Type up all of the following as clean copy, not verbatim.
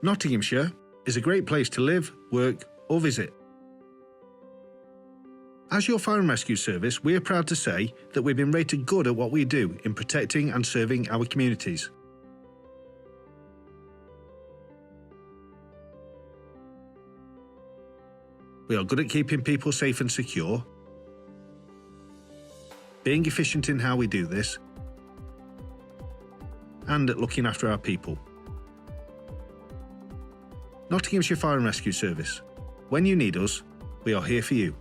Nottinghamshire is a great place to live, work or visit. As your fire and rescue service, we are proud to say that we've been rated good at what we do in protecting and serving our communities. We are good at keeping people safe and secure, being efficient in how we do this, and at looking after our people. Nottinghamshire Fire and Rescue Service. When you need us, we are here for you.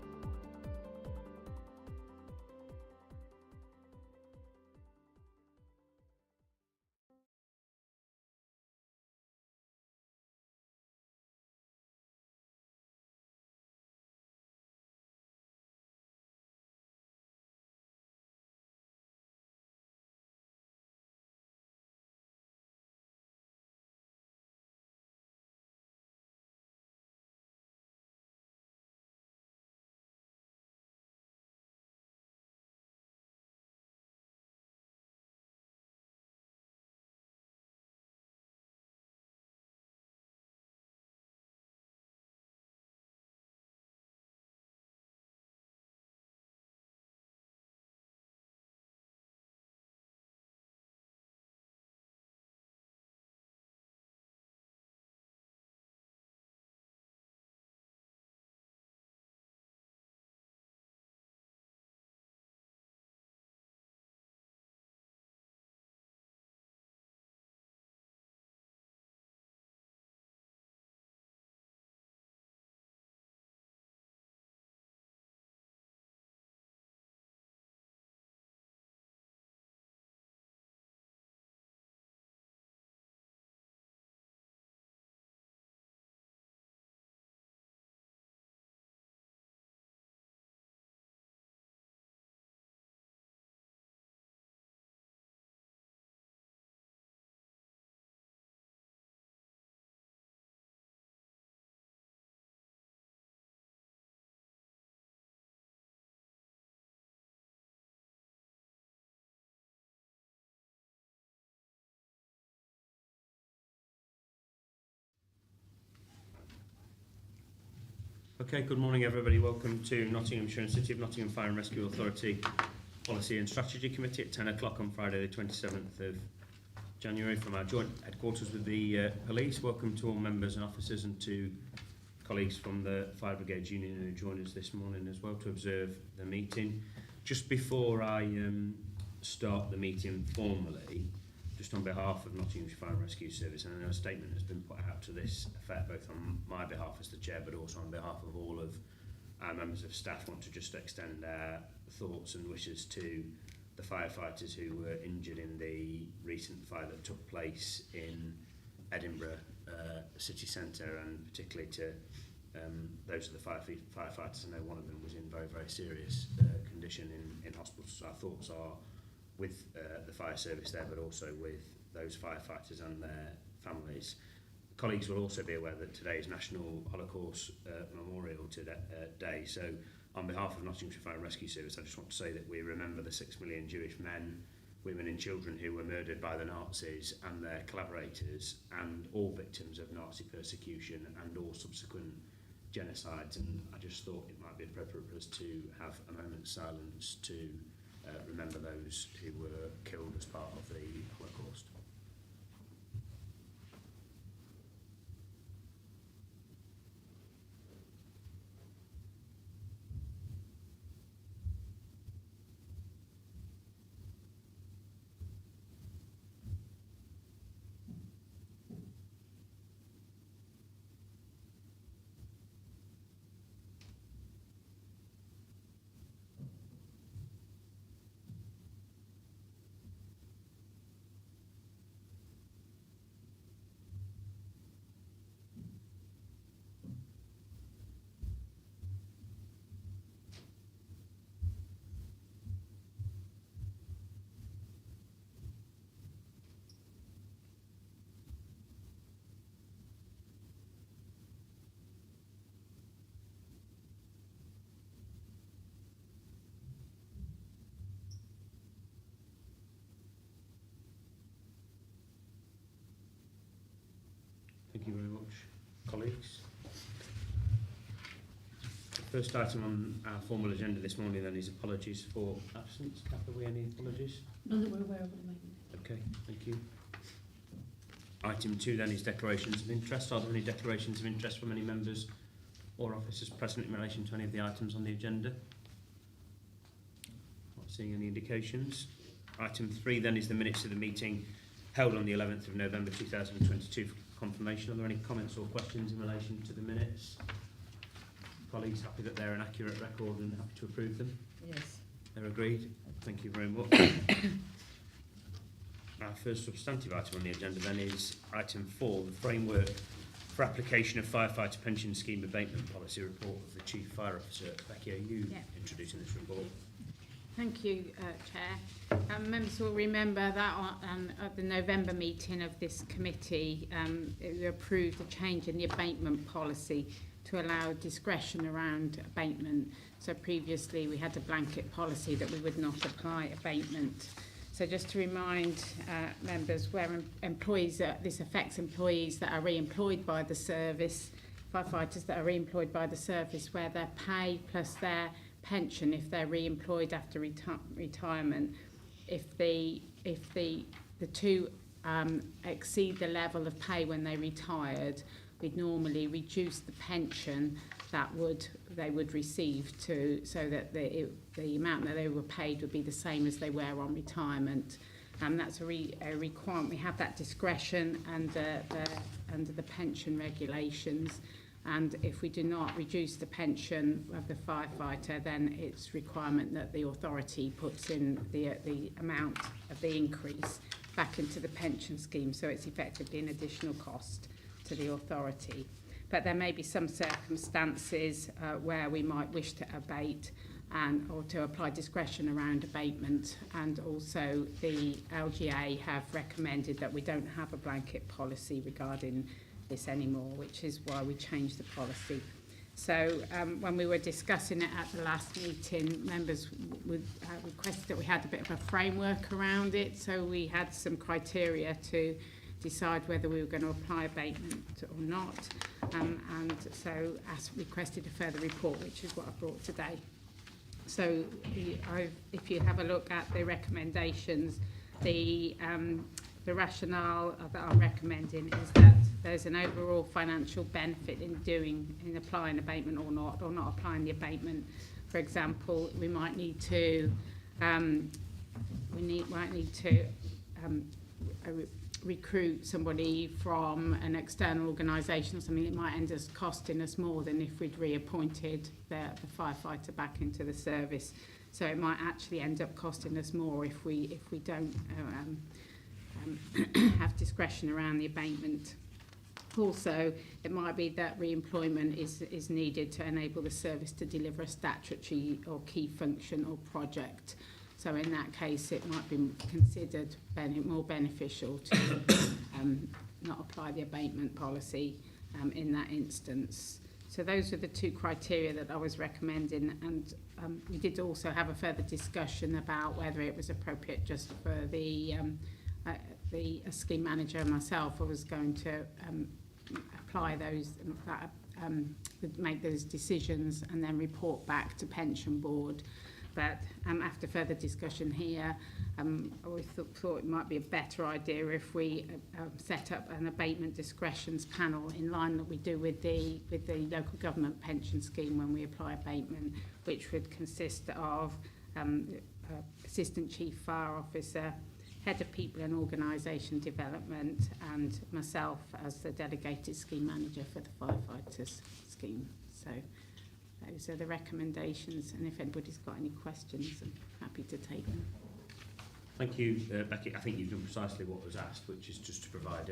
Okay, good morning everybody. Welcome to Nottinghamshire and City of Nottingham Fire and Rescue Authority Policy and Strategy Committee at 10 o'clock on Friday the 27th of January from our joint headquarters with the police. Welcome to all members and officers and to colleagues from the Fire Brigade Union who joined us this morning as well to observe the meeting. Just before I start the meeting formally, just on behalf of Nottinghamshire Fire and Rescue Service, and I know a statement has been put out to this effect, both on my behalf as the chair, but also on behalf of all of our members of staff, want to just extend our thoughts and wishes to the firefighters who were injured in the recent fire that took place in Edinburgh city centre, and particularly to those of the firefighters. I know one of them was in very, very serious condition in hospital, so our thoughts are with the fire service there, but also with those firefighters and their families. Colleagues will also be aware that today is National Holocaust Memorial Day, so on behalf of Nottinghamshire Fire and Rescue Service, I just want to say that we remember the 6 million Jewish men, women and children who were murdered by the Nazis and their collaborators, and all victims of Nazi persecution and all subsequent genocides. And I just thought it might be appropriate for us to have a moment's silence to remember those who were killed as part of the Holocaust. Thank you very much, colleagues. The first item on our formal agenda this morning then is apologies for absence. Have we any apologies? None that we're aware of at the moment. Okay, thank you. Item 2 then is declarations of interest. Are there any declarations of interest from any members or officers present in relation to any of the items on the agenda? Not seeing any indications. Item 3 then is the minutes of the meeting held on the 11th of November 2022 for confirmation. Are there any comments or questions in relation to the minutes? Colleagues happy that they're an accurate record and happy to approve them? Yes. They're agreed. Thank you very much. Our first substantive item on the agenda then is item 4, the framework for application of firefighter pension scheme abatement policy report of the Chief Fire Officer. Becky, are you introducing this report? Thank you, Chair. Members will remember that at the November meeting of this committee, it approved a change in the abatement policy to allow discretion around abatement. So previously we had a blanket policy that we would not apply abatement. So just to remind members, where employees, this affects employees that are re-employed by the service, firefighters that are re-employed by the service, where their pay plus their pension, if they're re-employed after retirement, if the two exceed the level of pay when they retired, we'd normally reduce the pension that they would receive so that the amount that they were paid would be the same as they were on retirement. And that's a requirement. We have that discretion under the pension regulations. And if we do not reduce the pension of the firefighter, then it's requirement that the authority puts in the amount of the increase back into the pension scheme. So it's effectively an additional cost to the authority. But there may be some circumstances where we might wish to abate or to apply discretion around abatement. And also the LGA have recommended that we don't have a blanket policy regarding this anymore, which is why we changed the policy. So when we were discussing it at the last meeting, members would requested that we had a bit of a framework around it. So we had some criteria to decide whether we were going to apply abatement or not. And so requested a further report, which is what I brought today. So if you have a look at the recommendations, the rationale that I'm recommending is that there's an overall financial benefit in applying abatement or not applying the abatement. For example, we might need to recruit somebody from an external organisation or something. It might end up costing us more than if we'd reappointed the firefighter back into the service. So it might actually end up costing us more if we don't have discretion around the abatement. Also, it might be that re-employment is needed to enable the service to deliver a statutory or key function or project. So in that case, it might be considered more beneficial to not apply the abatement policy in that instance. So those are the two criteria that I was recommending, and we did also have a further discussion about whether it was appropriate just for the scheme manager and myself. I was going to apply those, make those decisions and then report back to pension board. But after further discussion here, I thought it might be a better idea if we set up an abatement discretions panel in line that we do with the local government pension scheme when we apply abatement, which would consist of Assistant Chief Fire Officer, Head of People and Organisation Development, and myself as the delegated scheme manager for the firefighters scheme. So those are the recommendations, and if anybody's got any questions, I'm happy to take them. Thank you, Becky. I think you've done precisely what was asked, which is just to provide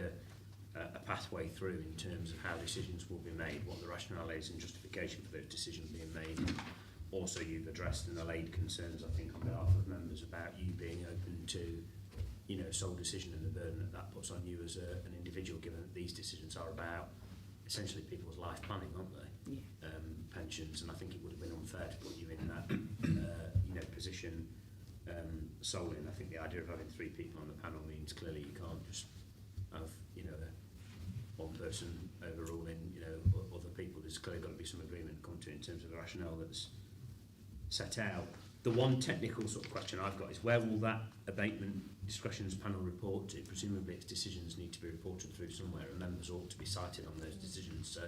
a pathway through in terms of how decisions will be made, what the rationale is and justification for those decisions being made. Also, you've addressed and allayed concerns, I think, on behalf of members about you being open to, sole decision and the burden that puts on you as an individual, given that these decisions are about essentially people's life planning, aren't they? Yeah. Pensions, and I think it would have been unfair to put you in that position solely. And I think the idea of having three people on the panel means clearly you can't just have one person person overruling, other people. There's clearly got to be some agreement to come to in terms of the rationale that's set out. The one technical sort of question I've got is where will that abatement discretions panel report to? Presumably its decisions need to be reported through somewhere and members ought to be cited on those decisions. So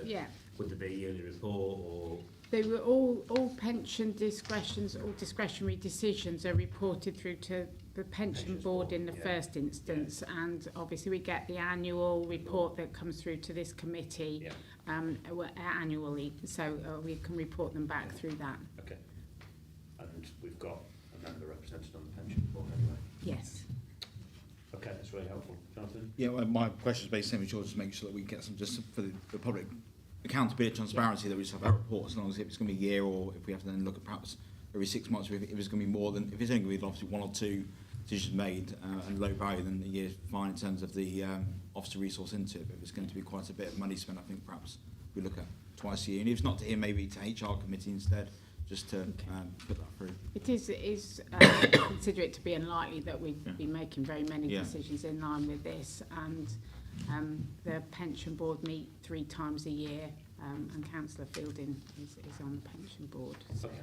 would there be a yearly report or... They were all pension discretions, all discretionary decisions are reported through to the pension board in the first instance, and obviously we get the annual report that comes through to this committee annually, so we can report them back through that. Okay. And we've got a member represented on the pension board anyway. Yes. Okay, that's really helpful. Jonathan? Yeah, well, my question is basically to make sure that we get some, just for the public accountability, transparency, that we just have our reports, as long as if it's going to be a year or if we have to then look at perhaps every 6 months, if it's going to be more than, if it's only going to be obviously 1 or 2 decisions made and low value, then a year's fine in terms of the officer resource into it. But if it's going to be quite a bit of money spent, I think perhaps we look at twice a year. And if it's not to here, maybe to HR committee instead, just to put that through. It is consider it to be unlikely that we'd be making very many decisions in line with this, and the pension board meet 3 times a year, and Councillor Fielding is on the pension board. So. Okay.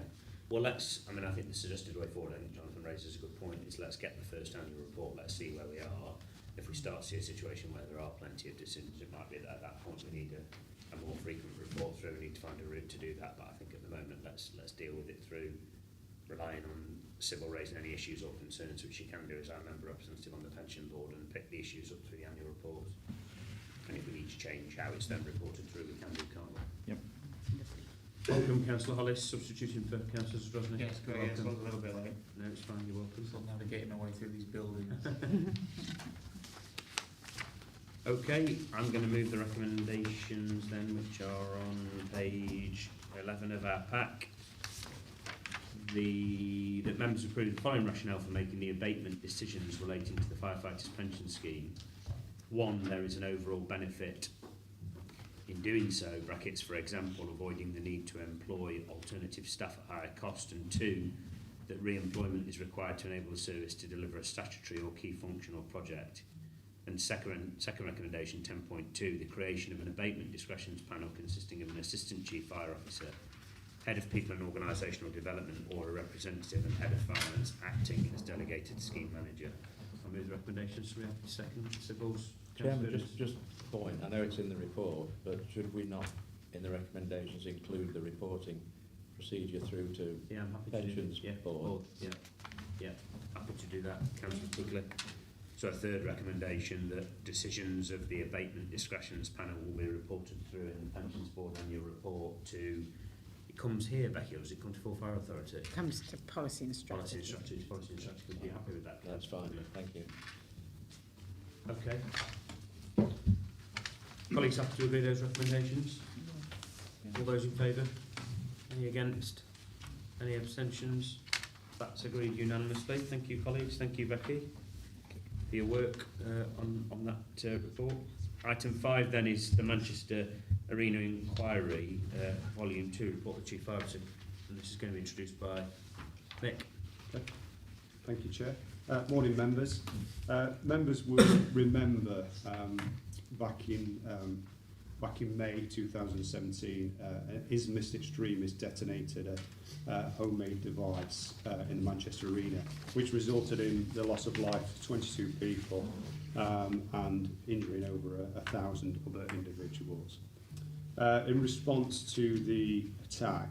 Well, I think the suggested way forward, I think Jonathan raises a good point, is let's get the first annual report, let's see where we are. If we start to see a situation where there are plenty of decisions, it might be that at that point we need a more frequent report through. We need to find a route to do that, but I think at the moment let's deal with it through relying on Sybil raising any issues or concerns, which she can do as our member representative on the pension board, and pick the issues up through the annual reports. And if we need to change how it's then reported through, we can do, can't we? Yep. Welcome, Councillor Hollis, substituting for Councillor Zdrozny. Yes, great. Yes, I was a little bit late. No, it's fine, you're welcome. Still navigating my way through these buildings. Okay, I'm going to move the recommendations then, which are on page 11 of our pack. That members approve the following rationale for making the abatement decisions relating to the firefighters' pension scheme. 1, there is an overall benefit in doing so, brackets, for example, avoiding the need to employ alternative staff at higher cost, and 2, that re-employment is required to enable the service to deliver a statutory or key function or project. And second recommendation, 10.2, the creation of an abatement discretions panel consisting of an assistant chief fire officer, head of people and organisational development, or a representative, and head of finance acting as delegated scheme manager. I'll move the recommendations. We have a second. Sybil's. Chairman, just a point. I know it's in the report, but should we not, in the recommendations, include the reporting procedure through to I'm happy pensions to do, board? Happy to do that, Councillor Quigley. So a third recommendation, that decisions of the abatement discretions panel will be reported through in the pensions board annual report to. It comes here, Becky, or does it come to full fire authority? It comes to policy and strategy. Policy and strategy. Would you be happy with that? That's fine. Thank you. Okay. Colleagues have to agree those recommendations? All those in favour? Any against? Any abstentions? That's agreed unanimously. Thank you, colleagues. Thank you, Becky, for your work on that report. Item 5 then is the Manchester Arena Inquiry, Volume 2, report of the Chief Fire Officer. And this is going to be introduced by Nick. Thank you, Chair. Morning, members. Members will remember back in May 2017, an Islamist extremist detonated a homemade device in the Manchester Arena, which resulted in the loss of life of 22 people and injuring over 1,000 other individuals. In response to the attack,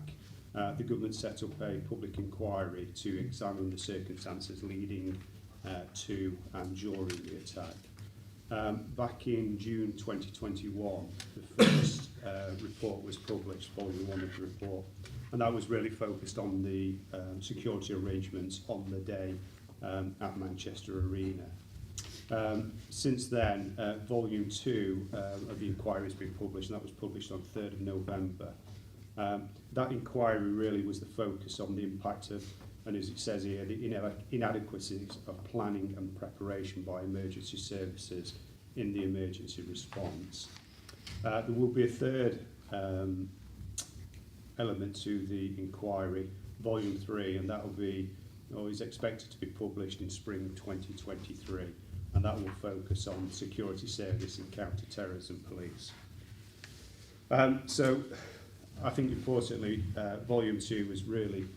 the government set up a public inquiry to examine the circumstances leading to and during the attack. Back in June 2021, the first report was published, volume 1 of the report, and that was really focused on the security arrangements on the day at Manchester Arena. Since then, volume 2 of the inquiry has been published, and that was published on 3rd of November. That inquiry really was the focus on the impact of, and as it says here, the inadequacies of planning and preparation by emergency services in the emergency response. There will be a third element to the inquiry, volume 3, and that will be, is expected to be published in spring 2023, and that will focus on security service and counter-terrorism police. So I think importantly, Volume 2 has really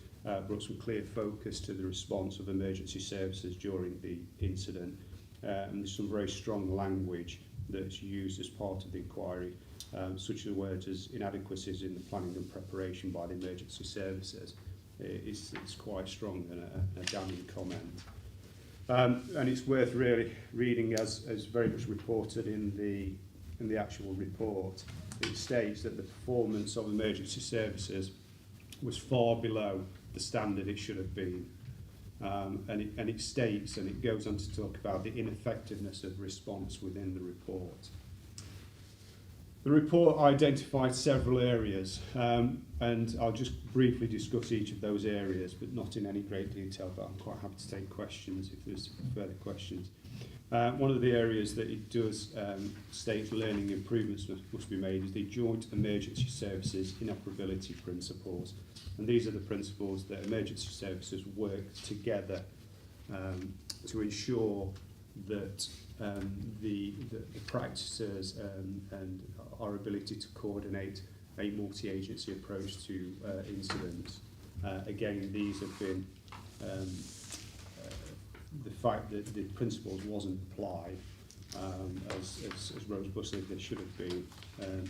brought some clear focus to the response of emergency services during the incident. And there's some very strong language that's used as part of the inquiry, such as words as inadequacies in the planning and preparation by the emergency services. It's quite strong and a damning comment. And it's worth really reading as very much reported in the actual report. It states that the performance of emergency services was far below the standard it should have been. And it states, and it goes on to talk about the ineffectiveness of response within the report. The report identified several areas, and I'll just briefly discuss each of those areas, but not in any great detail, but I'm quite happy to take questions if there's further questions. One of the areas that it does state learning improvements must be made is the joint emergency services inoperability principles. And these are the principles that emergency services work together to ensure that the practices and our ability to coordinate a multi-agency approach to incidents. Again, these have been the fact that the principles wasn't applied as robustly as they should have been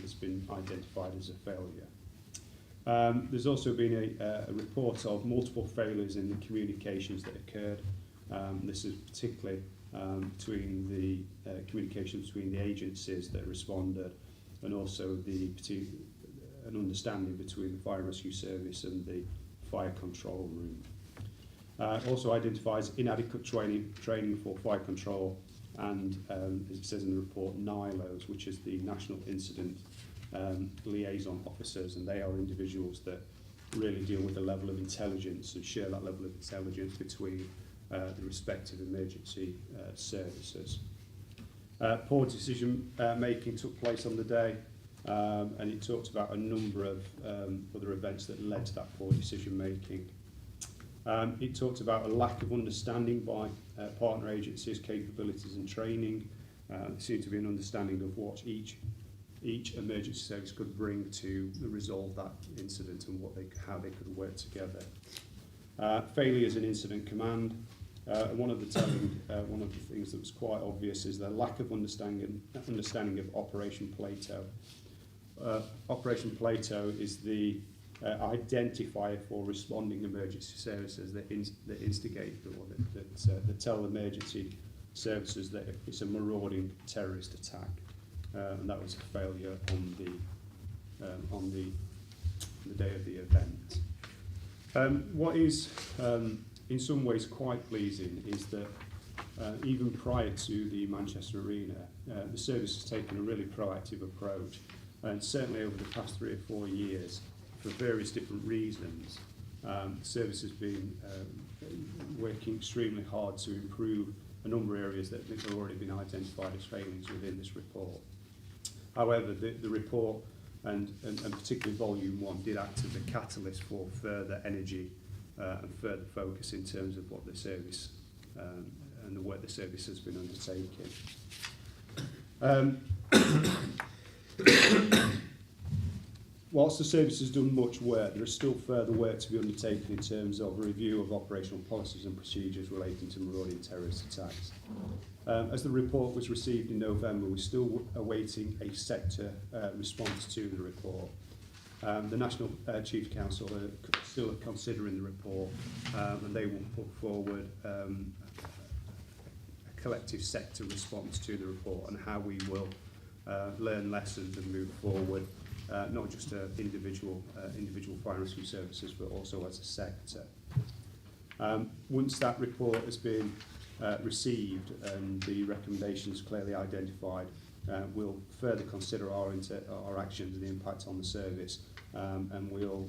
has been identified as a failure. There's also been a report of multiple failures in the communications that occurred. This is particularly between the communication between the agencies that responded, and also an understanding between the fire and rescue service and the fire control room. Also identifies inadequate training for fire control and, as it says in the report, NILOs, which is the National Incident Liaison Officers, and they are individuals that really deal with the level of intelligence and share that level of intelligence between the respective emergency services. Poor decision making took place on the day, and it talked about a number of other events that led to that poor decision making. It talked about a lack of understanding by partner agencies, capabilities and training. There seemed to be an understanding of what each emergency service could bring to resolve that incident and how they could work together. Failures in incident command. One of the things that was quite obvious is the lack of understanding of Operation Plato. Operation Plato is the identifier for responding emergency services that instigate or that tell emergency services that it's a marauding terrorist attack, and that was a failure on the day of the event. What is in some ways quite pleasing is that even prior to the Manchester Arena, the service has taken a really proactive approach, and certainly over the past 3 or 4 years, for various different reasons, the service has been working extremely hard to improve a number of areas that have already been identified as failings within this report. However, the report, and particularly Volume 1, did act as a catalyst for further energy and further focus in terms of what the service and the work the service has been undertaking. Whilst the service has done much work, there is still further work to be undertaken in terms of a review of operational policies and procedures relating to marauding terrorist attacks. As the report was received in November, we're still awaiting a sector response to the report. The National Chiefs Council are still considering the report, and they will put forward a collective sector response to the report and how we will learn lessons and move forward. Not just individual fire and rescue services, but also as a sector. Once that report has been received and the recommendations clearly identified, we'll further consider our actions and the impact on the service, and we'll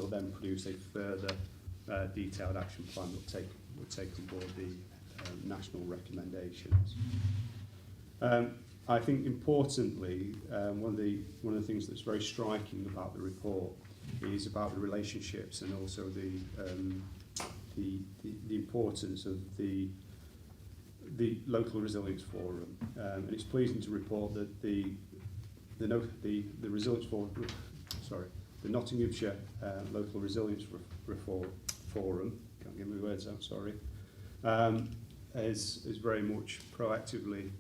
then produce a further detailed action plan that will take on board the national recommendations. I think importantly, one of the things that's very striking about the report is about the relationships and also the importance of the Local Resilience Forum. And it's pleasing to report that the the resilience the Nottinghamshire Local Resilience Forum, can't get my words out, sorry, is very much proactively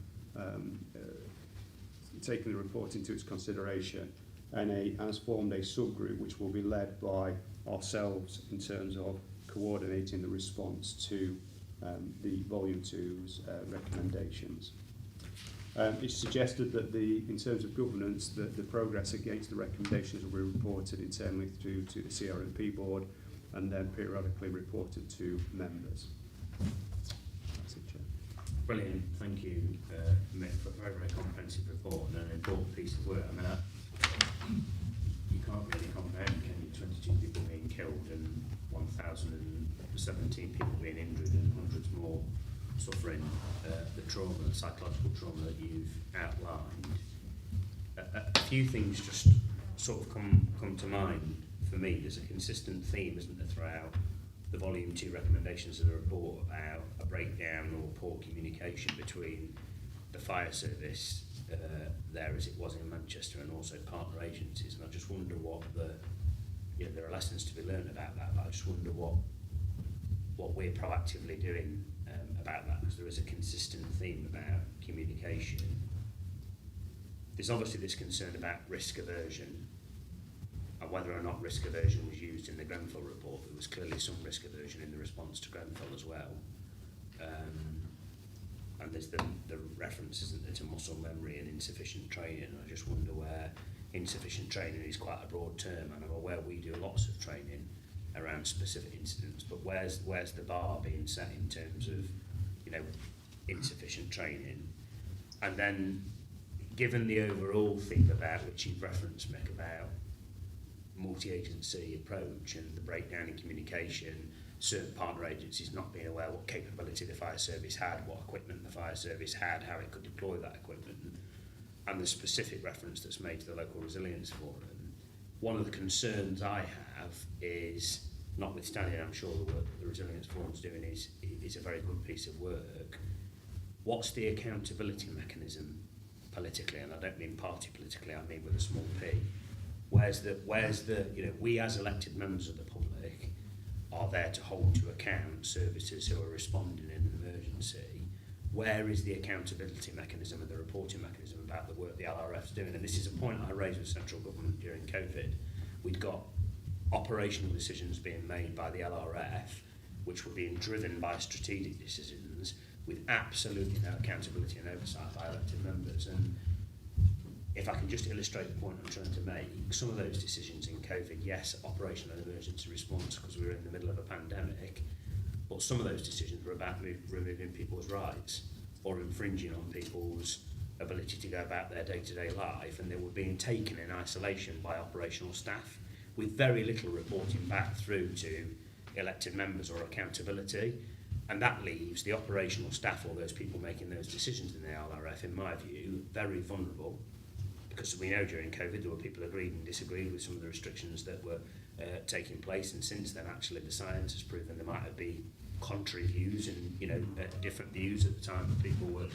taking the report into its consideration and has formed a subgroup which will be led by ourselves in terms of coordinating the response to the Volume 2's recommendations. It's suggested that in terms of governance, that the progress against the recommendations will be reported internally through to the CRMP board and then periodically reported to members. That's it, Chair. Brilliant, thank you, Mick, for a very, very comprehensive report and an important piece of work. I mean, you can't really comprehend, can you, 22 people being killed and 1,017 people being injured and hundreds more suffering the trauma, the psychological trauma that you've outlined. A few things just sort of come to mind for me. There's a consistent theme, isn't there, throughout the Volume 2 recommendations of the report about a breakdown or poor communication between the fire service there as it was in Manchester and also partner agencies. And I just wonder what there are lessons to be learned about that, but I just wonder what we're proactively doing about that, because there is a consistent theme about communication. There's obviously this concern about risk aversion and whether or not risk aversion was used in the Grenfell report. There was clearly some risk aversion in the response to Grenfell as well. And there's the reference, isn't there, to muscle memory and insufficient training. I just wonder where insufficient training is quite a broad term, and I'm aware we do lots of training around specific incidents, but where's the bar being set in terms of, insufficient training? And then, given the overall theme about which you've referenced, Mick, about multi-agency approach and the breakdown in communication, certain partner agencies not being aware what capability the fire service had, what equipment the fire service had, how it could deploy that equipment, and the specific reference that's made to the Local Resilience Forum. One of the concerns I have is, notwithstanding I'm sure the work that the Resilience Forum's doing is a very good piece of work, what's the accountability mechanism politically? And I don't mean party politically, I mean with a small p. Where's the we as elected members of the public are there to hold to account services who are responding in an emergency. Where is the accountability mechanism and the reporting mechanism about the work the LRF's doing? And this is a point I raised with central government during COVID. We'd got operational decisions being made by the LRF, which were being driven by strategic decisions with absolutely no accountability and oversight by elected members. And if I can just illustrate the point I'm trying to make, some of those decisions in COVID, yes, operational and emergency response because we were in the middle of a pandemic, but some of those decisions were about removing people's rights or infringing on people's ability to go about their day-to-day life, and they were being taken in isolation by operational staff with very little reporting back through to elected members or accountability. And that leaves the operational staff, or those people making those decisions in the LRF, in my view, very vulnerable. Because we know during COVID there were people who agreed and disagreed with some of the restrictions that were taking place, and since then actually the science has proven there might have been contrary views and different views at the time that people were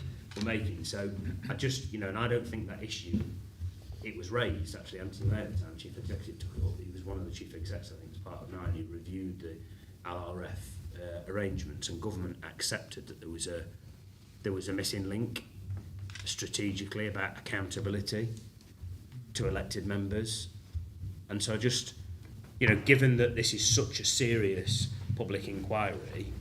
making. So I just and I don't think that issue, it was raised actually. Anthony Mayer at the time, Chief Executive, took it up. He was one of the Chief Execs, I think, as part of 9, who reviewed the LRF arrangements, and government accepted that there was a missing link strategically about accountability to elected members. And so just given that this is such a serious public inquiry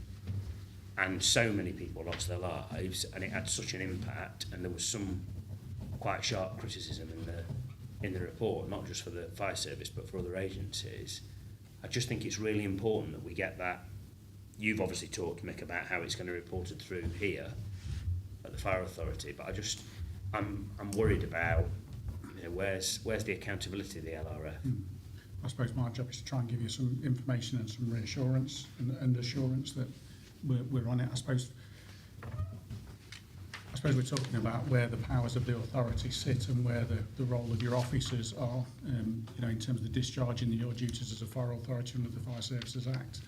and so many people lost their lives and it had such an impact, and there was some quite sharp criticism in the report, not just for the fire service but for other agencies, I just think it's really important that we get that. You've obviously talked, Mick, about how it's going to be reported through here at the Fire Authority, but I'm worried about where's the accountability of the LRF. I suppose my job is to try and give you some information and some reassurance and assurance that we're on it. I suppose we're talking about where the powers of the authority sit and where the role of your officers are, in terms of the discharging your duties as a fire authority under the Fire Services Act.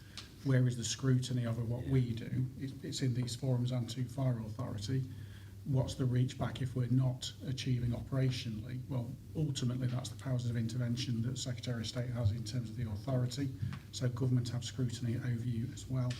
Where is the scrutiny over what we do? It's in these forums and to Fire Authority. what's the reach back if we're not achieving operationally? Well, ultimately that's the powers of intervention that the Secretary of State has in terms of the authority, so government have scrutiny over you as well.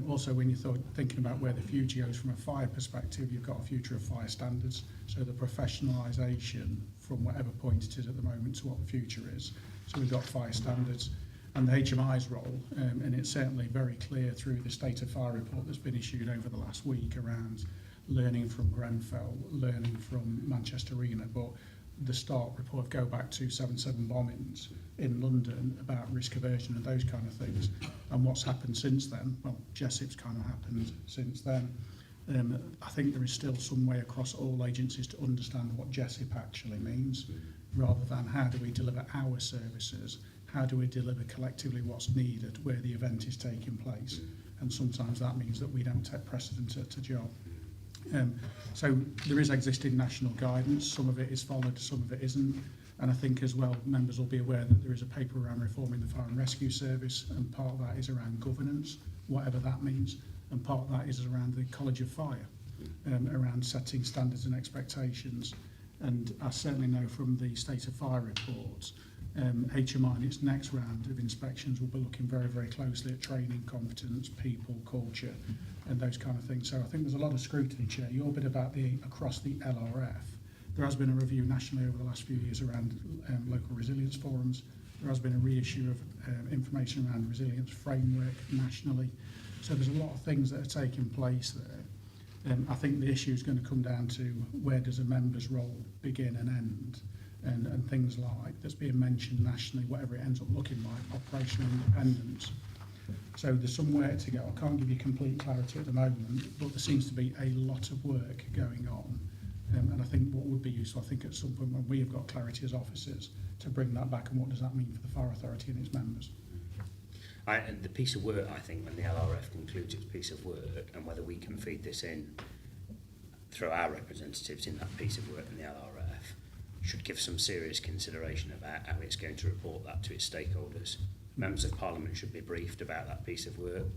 Also, when you're thinking about where the future goes from a fire perspective, you've got a future of fire standards, so the professionalisation from whatever point it is at the moment to what the future is. So we've got fire standards and the HMI's role, and it's certainly very clear through the State of Fire report that's been issued over the last week around learning from Grenfell, learning from Manchester Arena, but the start report go back to 7/7 bombings in London about risk aversion and those kind of things. And what's happened since then? Well, Jessip's kind of happened since then. I think there is still some way across all agencies to understand what Jessip actually means, rather than how do we deliver our services, how do we deliver collectively what's needed where the event is taking place. And sometimes that means that we don't take precedent at a job. So there is existing national guidance, some of it is followed, some of it isn't, and I think as well members will be aware that there is a paper around reforming the fire and rescue service, and part of that is around governance, whatever that means, and part of that is around the College of Fire, around setting standards and expectations. And I certainly know from the State of Fire reports, HMI in its next round of inspections will be looking very, very closely at training, competence, people, culture, and those kind of things. So I think there's a lot of scrutiny, Chair. Your bit about across the LRF. There has been a review nationally over the last few years around local resilience forums. There has been a reissue of information around resilience framework nationally. So there's a lot of things that are taking place there. I think the issue is going to come down to where does a member's role begin and end, and things like that's being mentioned nationally, whatever it ends up looking like, operational independence. So there's somewhere to go. I can't give you complete clarity at the moment, but there seems to be a lot of work going on. And I think what would be useful, I think at some point when we have got clarity as officers, to bring that back and what does that mean for the Fire Authority and its members. And the piece of work, I think, when the LRF concludes its piece of work, and whether we can feed this in through our representatives in that piece of work in the LRF, should give some serious consideration about how it's going to report that to its stakeholders. Members of Parliament should be briefed about that piece of work.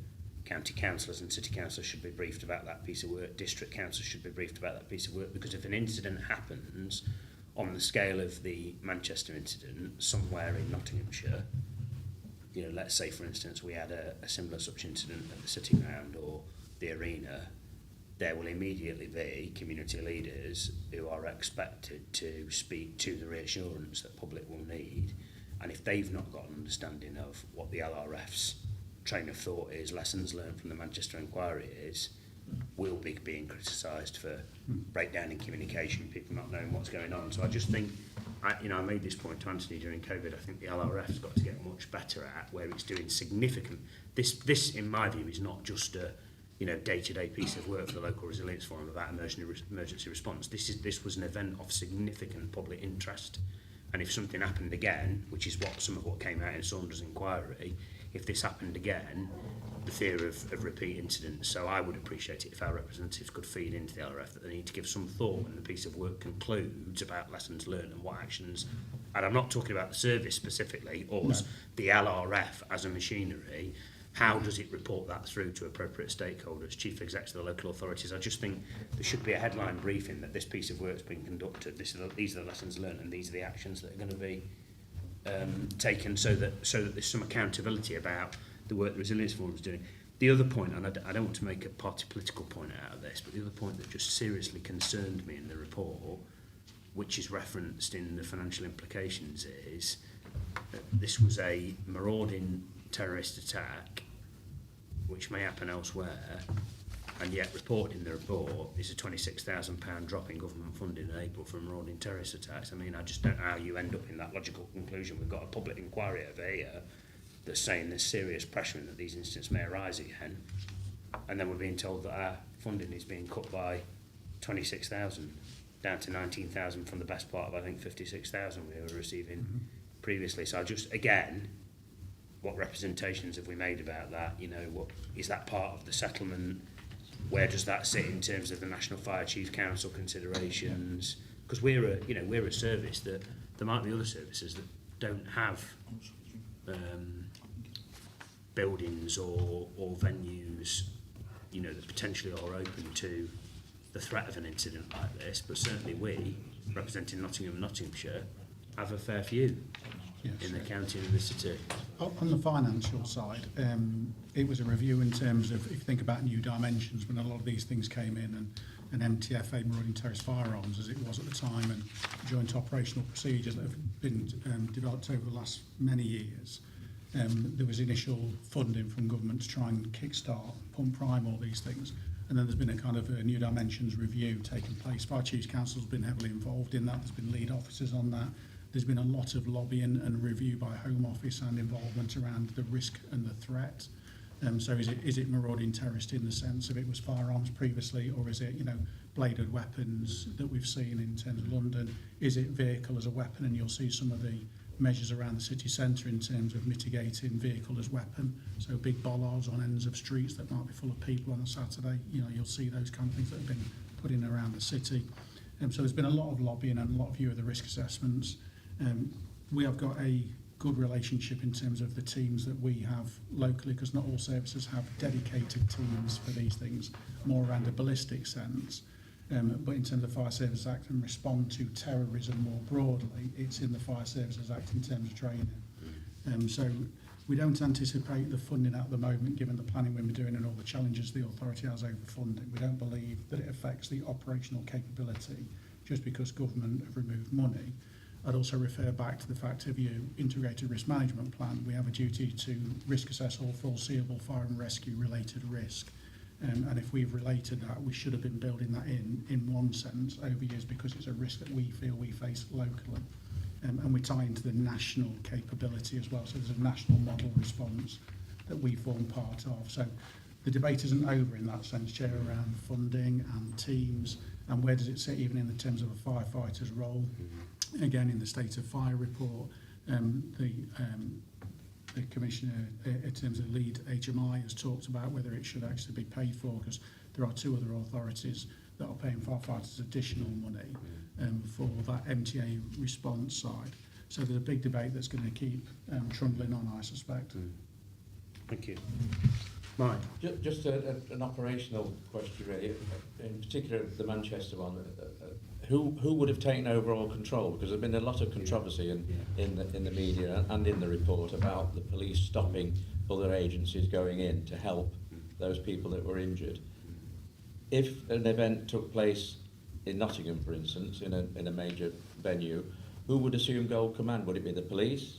County councillors and city councillors should be briefed about that piece of work. District councillors should be briefed about that piece of work, because if an incident happens on the scale of the Manchester incident somewhere in Nottinghamshire, you know, let's say, for instance, we had a similar such incident at the City Ground or the Arena, there will immediately be community leaders who are expected to speak to the reassurance that public will need. And if they've not got an understanding of what the LRF's train of thought is, lessons learned from the Manchester inquiry is, we'll be being criticised for breakdown in communication, people not knowing what's going on. So I just think, I made this point to Anthony during COVID. I think the LRF's got to get much better at where it's doing significant. This, in my view, is not just a day-to-day piece of work for the local resilience forum about emergency response. This was an event of significant public interest, and if something happened again, which is some of what came out in Saunders' inquiry, if this happened again, the fear of repeat incidents. So I would appreciate it if our representatives could feed into the LRF that they need to give some thought when the piece of work concludes about lessons learned and what actions, and I'm not talking about the service specifically, or the LRF as a machinery, how does it report that through to appropriate stakeholders, chief execs of the local authorities. I just think there should be a headline briefing that this piece of work's been conducted, these are the lessons learned, and these are the actions that are going to be taken, so that there's some accountability about the work the Resilience Forum is doing. The other point, and I don't want to make a party political point out of this, but the other point that just seriously concerned me in the report, which is referenced in the financial implications, is that this was a marauding terrorist attack, which may happen elsewhere, and yet reported in the report is a £26,000 drop in government funding in April for marauding terrorist attacks. I mean, I just don't know how you end up in that logical conclusion. We've got a public inquiry over here that's saying there's serious pressure that these incidents may arise again, and then we're being told that our funding is being cut by 26,000 down to 19,000 from the best part of, I think, 56,000 we were receiving previously. So I just, again, what representations have we made about that? What is that part of the settlement? Where does that sit in terms of the National Fire Chief Council considerations? Because we're a service that there might be other services that don't have buildings or venues, that potentially are open to the threat of an incident like this, but certainly we, representing Nottingham and Nottinghamshire, have a fair few in the county and the city. On the financial side, it was a review in terms of, if you think about new dimensions, when a lot of these things came in, and MTFA, Marauding Terrorist Firearms, as it was at the time, and joint operational procedures that have been developed over the last many years. There was initial funding from government to try and kickstart, pump prime all these things. And then there's been a kind of a new dimensions review taking place. Fire Chiefs Council has been heavily involved in that. There's been lead officers on that. There's been a lot of lobbying and review by Home Office and involvement around the risk and the threat. So is it marauding terrorist in the sense of it was firearms previously, or is it, you know, bladed weapons that we've seen in terms of London? Is it vehicle as a weapon? And you'll see some of the measures around the city centre in terms of mitigating vehicle as weapon. So big bollards on ends of streets that might be full of people on a Saturday. You know, you'll see those kind of things that have been put in around the city. So there's been a lot of lobbying and a lot of view of the risk assessments. We have got a good relationship in terms of the teams that we have locally, because not all services have dedicated teams for these things, more around a ballistic sense. But in terms of Fire Services Act and respond to terrorism more broadly, it's in the Fire Services Act in terms of training. So we don't anticipate the funding at the moment, given the planning we've been doing and all the challenges the authority has over funding. We don't believe that it affects the operational capability just because government have removed money. I'd also refer back to the fact of your integrated risk management plan. We have a duty to risk assess all foreseeable fire and rescue related risk. And if we've related that, we should have been building that in one sense over years, because it's a risk that we feel we face locally. And we tie into the national capability as well. So there's a national model response that we form part of. So the debate isn't over in that sense, Chair, around funding and teams and where does it sit even in the terms of a firefighter's role. Again, in the State of Fire report, the Commissioner, in terms of lead HMI, has talked about whether it should actually be paid for, because there are two other authorities that are paying firefighters additional money for that MTA response side. So there's a big debate that's going to keep trundling on, I suspect. Thank you. Mike? Just an operational question, really. In particular, the Manchester one. Who would have taken overall control? Because there's been a lot of controversy in the media and in the report about the police stopping other agencies going in to help those people that were injured. If an event took place in Nottingham, for instance, in a major venue, who would assume Gold Command? Would it be the police?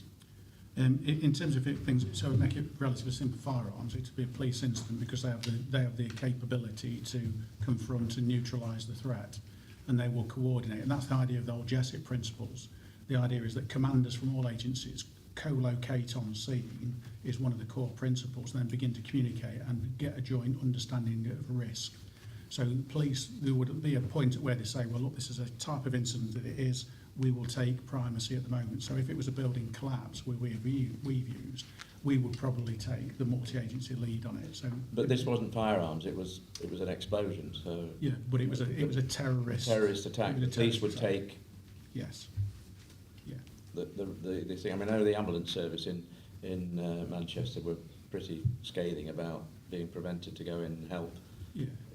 In terms of things, so make it relatively simple firearms, it would be a police incident because they have the capability to confront and neutralise the threat, and they will coordinate. And that's the idea of the old JESIP principles. The idea is that commanders from all agencies co-locate on scene is one of the core principles, and then begin to communicate and get a joint understanding of risk. So the police, there would be a point at where they say, well, look, this is a type of incident that it is, we will take primacy at the moment. So if it was a building collapse where we've used, we would probably take the multi-agency lead on it. So, but this wasn't firearms; it was an explosion. So yeah, but it was a terrorist attack. The police would take. Yes. Yeah. The thing. I mean, I know the ambulance service in Manchester were pretty scathing about being prevented to go in and help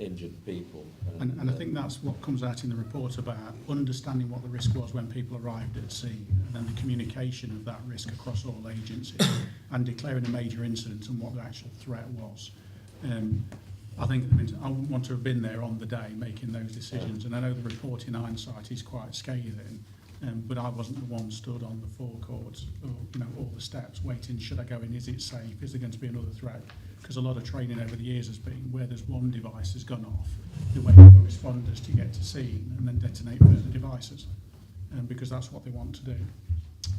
injured people. And I think that's what comes out in the report about understanding what the risk was when people arrived at scene, and then the communication of that risk across all agencies, and declaring a major incident and what the actual threat was. I think I wouldn't want to have been there on the day making those decisions, and I know the report in hindsight is quite scathing, but I wasn't the one stood on the forecourt, or all the steps waiting, should I go in, is it safe, is there going to be another threat? Because a lot of training over the years has been where there's one device has gone off, they wait for responders to get to scene and then detonate further devices, because that's what they want to do.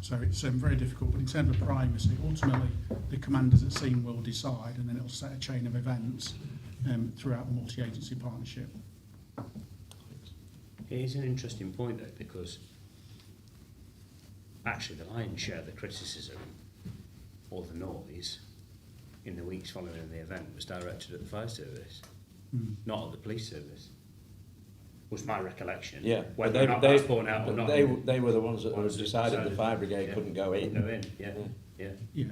So it's very difficult, but in terms of primacy, ultimately the commanders at scene will decide, and then it'll set a chain of events throughout the multi-agency partnership. It is an interesting point though, because actually the lion's share of the criticism or the noise in the weeks following the event was directed at the fire service, not at the police service. Was my recollection. Yeah, whether or not that's borne out or not. They were the ones that decided the fire brigade couldn't go in. Yeah. Yeah.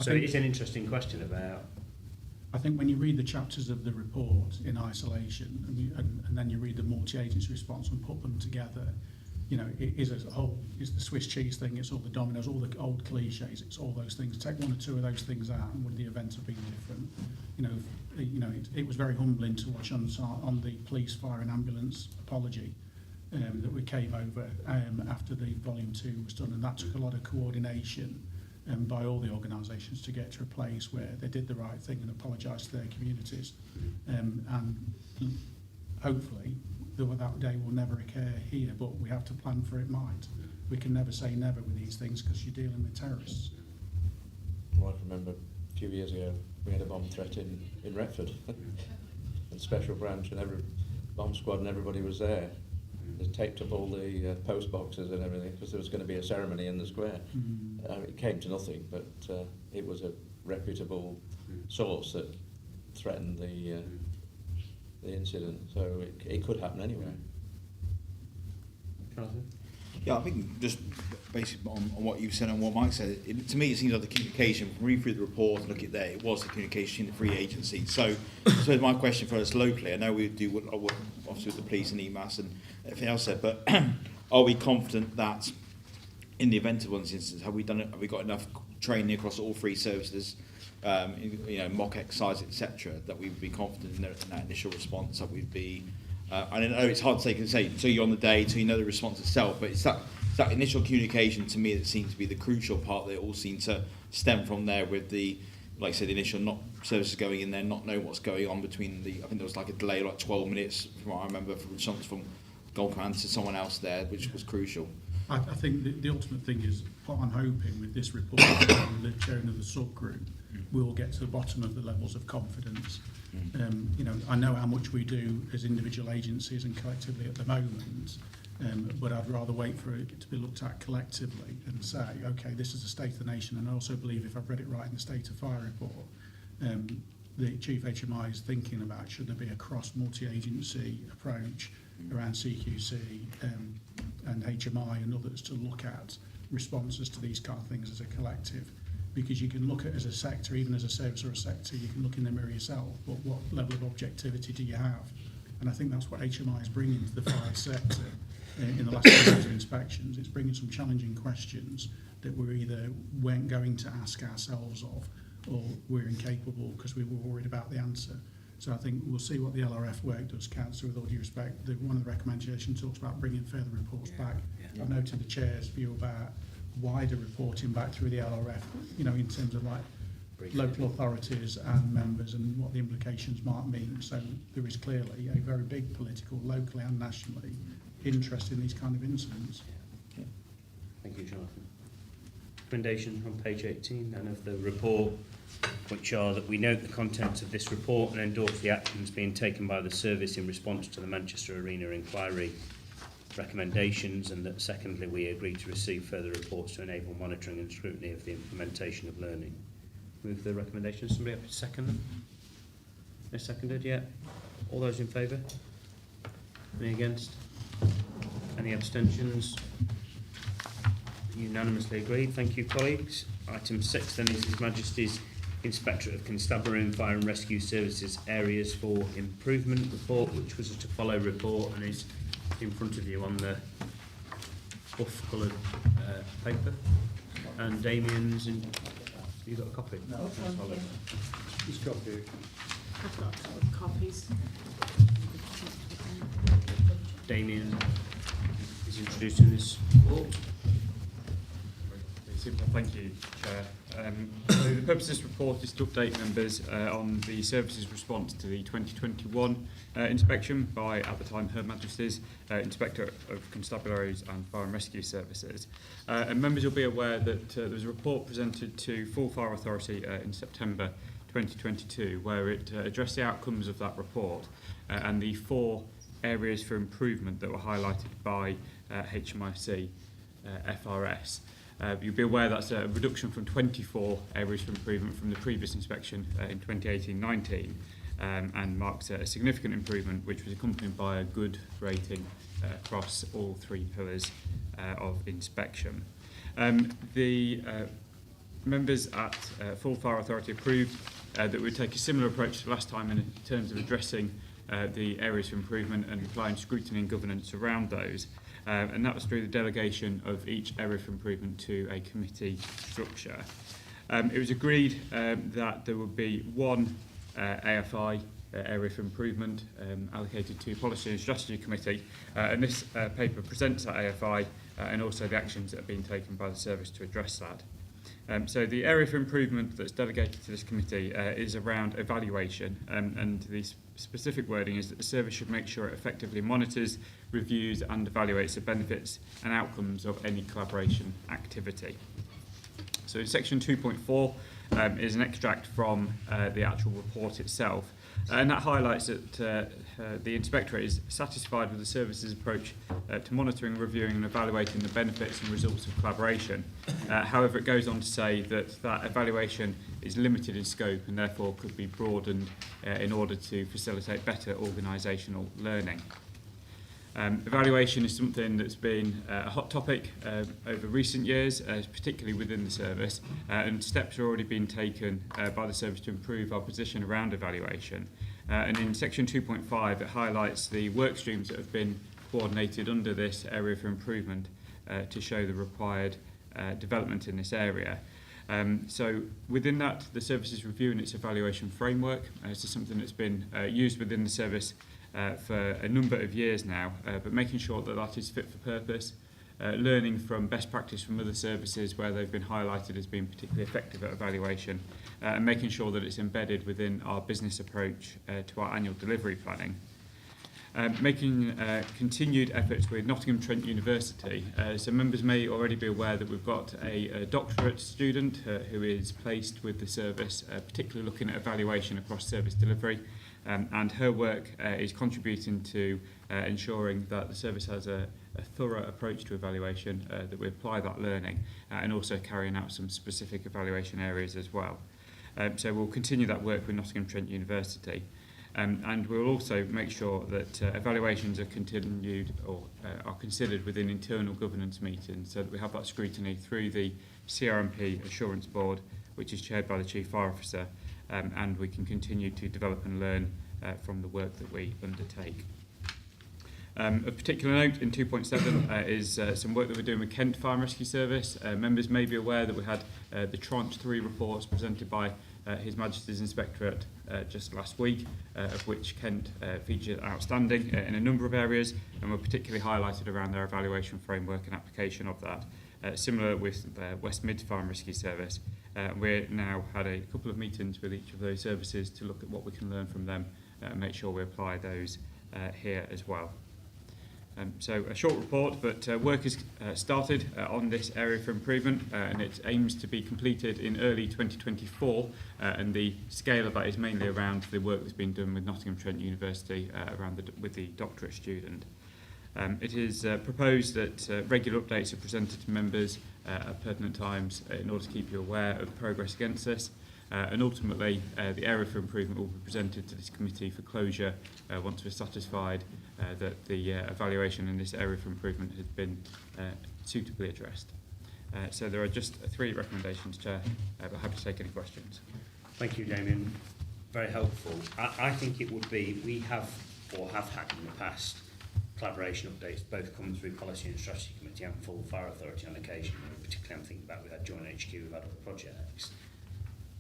So it is an interesting question about. I think when you read the chapters of the report in isolation, and then you read the multi-agency response and put them together, you know, it is as a whole. It's the Swiss cheese thing, it's all the dominoes, all the old cliches, it's all those things. Take one or two of those things out and would the event have been different? It was very humbling to watch on the police, fire and ambulance apology that we came over after the volume 2 was done, and that took a lot of coordination by all the organisations to get to a place where they did the right thing and apologised to their communities. And hopefully that day will never occur here, but we have to plan for it might. We can never say never with these things because you're dealing with terrorists. Well, I remember a few years ago we had a bomb threat in Retford and special branch and every bomb squad and everybody was there. They taped up all the post boxes and everything because there was going to be a ceremony in the square. It came to nothing, but it was a reputable source that threatened the incident, so it could happen anywhere. Jonathan? Yeah, I think just basically on what you've said and what Mike said, to me it seems like the communication, read through the report and look at there, it was the communication free agency. So my question for us locally, I know we do what obviously with the police and EMAS and everything else there, but are we confident that in the event of one instance, have we got enough training across all 3 services, mock exercise, etc., that we would be confident in that initial response, that we'd be I know it's hard to say until you're on the day, until you know the response itself, but it's that initial communication to me that seems to be the crucial part that it all seems to stem from there with the, like I said, the initial services going in there, not knowing what's going on between I think there was like a delay like 12 minutes from what I remember from response from Gold Command to someone else there, which was crucial. I think the ultimate thing is what I'm hoping with this report and the chairing of the subgroup, we'll get to the bottom of the levels of confidence. I know how much we do as individual agencies and collectively at the moment, but I'd rather wait for it to be looked at collectively and say, okay, this is the state of the nation. And I also believe, if I've read it right in the State of Fire report, the Chief HMI is thinking about should there be a cross multi-agency approach around CQC and HMI and others to look at responses to these kind of things as a collective. Because you can look at as a sector, even as a service or a sector, you can look in the mirror yourself, but what level of objectivity do you have? And I think that's what HMI is bringing to the fire sector in the last round of inspections. It's bringing some challenging questions that we either weren't going to ask ourselves of, or we're incapable because we were worried about the answer. So I think we'll see what the LRF work does, Councillor, with all due respect. One of the recommendations talks about bringing further reports back. I've noted the Chair's view about wider reporting back through the LRF, in terms of like local authorities and members and what the implications might mean. So there is clearly a very big political, locally and nationally, interest in these kind of incidents. Thank you, Jonathan. Recommendation on page 18 and of the report, which are that we note the contents of this report and endorse the actions being taken by the service in response to the Manchester Arena inquiry recommendations, and that secondly we agree to receive further reports to enable monitoring and scrutiny of the implementation of learning. Move the recommendations. Somebody up to second them? No seconded yet? All those in favour? Any against? Any abstentions? Unanimously agreed. Thank you, colleagues. Item 6 then is His Majesty's Inspectorate of Constabulary and Fire and Rescue Services Areas for Improvement report, which was a to follow report and is in front of you on the buff-coloured paper. And Damien's in. You got a copy? No. Just copy. I've got copies. Damien is introducing this report. Super, thank you, Chair. So the purpose of this report is to update members on the service's response to the 2021 inspection by, at the time, Her Majesty's Inspector of Constabularies and Fire and Rescue Services. And members will be aware that there was a report presented to Full Fire Authority in September 2022, where it addressed the outcomes of that report and the 4 areas for improvement that were highlighted by HMIC FRS. You'll be aware that's a reduction from 24 areas for improvement from the previous inspection in 2018-19 and marks a significant improvement, which was accompanied by a good rating across all 3 pillars of inspection. The members at Full Fire Authority approved that we'd take a similar approach to last time in terms of addressing the areas for improvement and applying scrutiny and governance around those. And that was through the delegation of each area for improvement to a committee structure. It was agreed that there would be one AFI area for improvement allocated to Policy and Strategy Committee, and this paper presents that AFI and also the actions that have been taken by the service to address that. So the area for improvement that's delegated to this committee is around evaluation, and the specific wording is that the service should make sure it effectively monitors, reviews and evaluates the benefits and outcomes of any collaboration activity. So section 2.4 is an extract from the actual report itself, and that highlights that the Inspectorate is satisfied with the service's approach to monitoring, reviewing and evaluating the benefits and results of collaboration. However, it goes on to say that that evaluation is limited in scope and therefore could be broadened in order to facilitate better organisational learning. Evaluation is something that's been a hot topic over recent years, particularly within the service, and steps are already being taken by the service to improve our position around evaluation. And in section 2.5 it highlights the work streams that have been coordinated under this area for improvement to show the required development in this area. So within that, the service is reviewing its evaluation framework. This is something that's been used within the service for a number of years now, but making sure that that is fit for purpose, learning from best practice from other services where they've been highlighted as being particularly effective at evaluation, and making sure that it's embedded within our business approach to our annual delivery planning. Making continued efforts with Nottingham Trent University. So members may already be aware that we've got a doctorate student who is placed with the service, particularly looking at evaluation across service delivery. And her work is contributing to ensuring that the service has a thorough approach to evaluation, that we apply that learning, and also carrying out some specific evaluation areas as well. So we'll continue that work with Nottingham Trent University. And we'll also make sure that evaluations are continued or are considered within internal governance meetings, so that we have that scrutiny through the CRMP Assurance Board, which is chaired by the Chief Fire Officer, and we can continue to develop and learn from the work that we undertake. Of particular note in 2.7 is some work that we're doing with Kent Fire and Rescue Service. Members may be aware that we had the Tranche 3 reports presented by His Majesty's Inspectorate just last week, of which Kent featured outstanding in a number of areas, and were particularly highlighted around their evaluation framework and application of that. Similar with West Mid Fire and Rescue Service. We've now had a couple of meetings with each of those services to look at what we can learn from them and make sure we apply those here as well. So a short report, but work has started on this area for improvement, and it aims to be completed in early 2024, and the scale of that is mainly around the work that's been done with Nottingham Trent University with the doctorate student. It is proposed that regular updates are presented to members at pertinent times in order to keep you aware of progress against this. And ultimately, the area for improvement will be presented to this committee for closure once we're satisfied that the evaluation in this area for improvement has been suitably addressed. So there are just 3 recommendations, Chair, but happy to take any questions. Thank you, Damien. Very helpful. I think it would be, we have or have had in the past collaboration updates both come through Policy and Strategy Committee and full Fire Authority on occasion. Particularly I'm thinking about we've had Joint HQ, we've had other projects.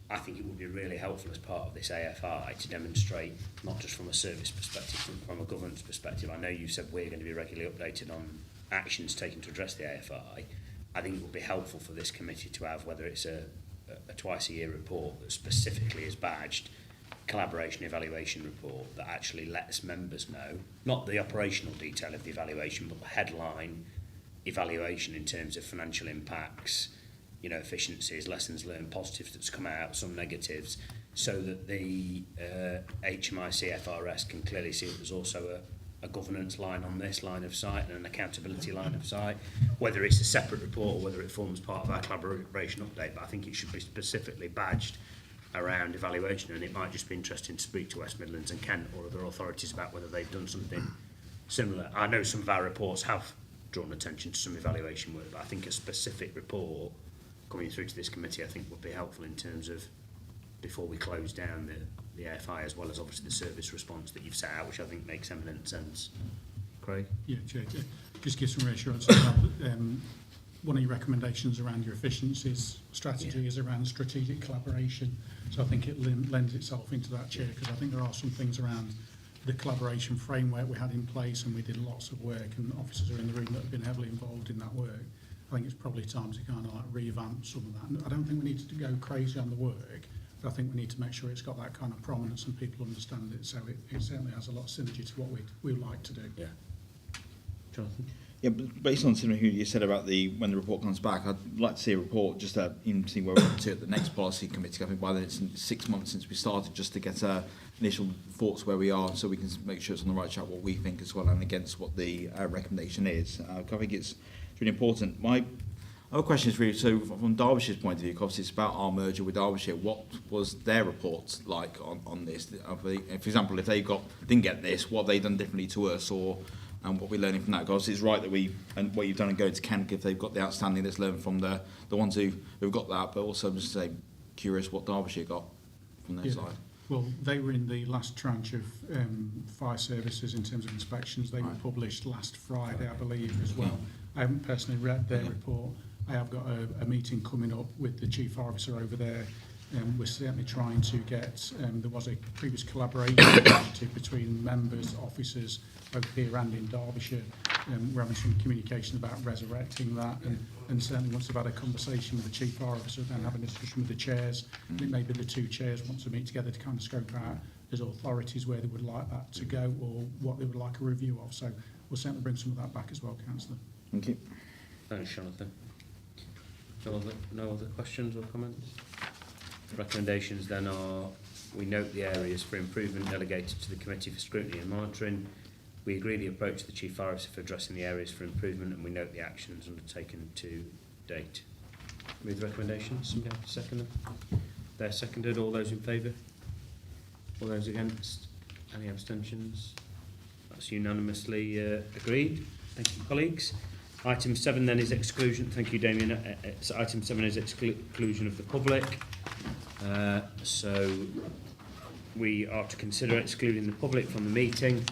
I think it would be really helpful as part of this AFI to demonstrate, not just from a service perspective, from a governance perspective. I know you said we're going to be regularly updated on actions taken to address the AFI. I think it would be helpful for this committee to have, whether it's a twice-a-year report that specifically is badged collaboration evaluation report that actually lets members know, not the operational detail of the evaluation, but the headline evaluation in terms of financial impacts, you know, efficiencies, lessons learned, positives that's come out, some negatives, so that the HMI CFRS can clearly see that there's also a governance line on this line of sight and an accountability line of sight, whether it's a separate report or whether it forms part of our collaboration update. But I think it should be specifically badged around evaluation, and it might just be interesting to speak to West Midlands and Kent or other authorities about whether they've done something similar. I know some of our reports have drawn attention to some evaluation work, but I think a specific report coming through to this committee I think would be helpful in terms of before we close down the AFI, as well as obviously the service response that you've set out, which I think makes eminent sense. Craig? Yeah, Chair, just give some reassurance as well. One of your recommendations around your efficiencies strategy is around strategic collaboration. So I think it lends itself into that, Chair, because I think there are some things around the collaboration framework we had in place, and we did lots of work, and officers are in the room that have been heavily involved in that work. I think it's probably time to kind of like revamp some of that. I don't think we need to go crazy on the work, but I think we need to make sure it's got that kind of prominence and people understand it. So it certainly has a lot of synergy to what we like to do. Yeah. Jonathan? Yeah, but based on something you said about when the report comes back, I'd like to see a report just in seeing where we're up to at the next policy committee. I think by then it's 6 months since we started, just to get initial thoughts where we are, so we can make sure it's on the right track what we think as well, and against what the recommendation is. I think it's really important. My other question is really, so from Derbyshire's point of view, obviously it's about our merger with Derbyshire. What was their report like on this? For example, if they didn't get this, what have they done differently to us, and what we're learning from that? Because it's right that and what you've done and going to Kent, if they've got the outstanding, let's learn from the ones who've got that, but also I'm just curious what Derbyshire got from their side. Well, they were in the last tranche of fire services in terms of inspections. They were published last Friday, I believe, as well. I haven't personally read their report. I have got a meeting coming up with the Chief Fire Officer over there. We're certainly trying to get, there was a previous collaboration initiative between members, officers, both here and in Derbyshire. We're having some communication about resurrecting that, and certainly once I've had a conversation with the Chief Fire Officer, then having a discussion with the chairs. I think maybe the two chairs want to meet together to kind of scope out as authorities where they would like that to go, or what they would like a review of. So we'll certainly bring some of that back as well, Councillor. Thank you. Thanks, Jonathan. No other questions or comments? The recommendations then are: we note the areas for improvement delegated to the Committee for Scrutiny and Monitoring. We agree the approach of the Chief Fire Officer for addressing the areas for improvement, and we note the actions undertaken to date. Move the recommendations. Somebody have to second them? They're seconded. All those in favour? All those against? Any abstentions? That's unanimously agreed. Thank you, colleagues. Item 7 then is exclusion. Thank you, Damien. Item 7 is exclusion of the public. So we are to consider excluding the public from the meeting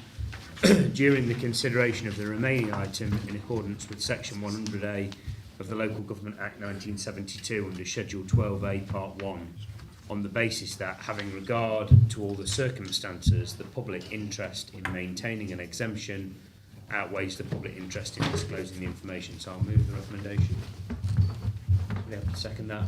during the consideration of the remaining item in accordance with Section 100A of the Local Government Act 1972 under Schedule 12A Part 1, on the basis that, having regard to all the circumstances, the public interest in maintaining an exemption outweighs the public interest in disclosing the information. So I'll move the recommendation. We have to second that.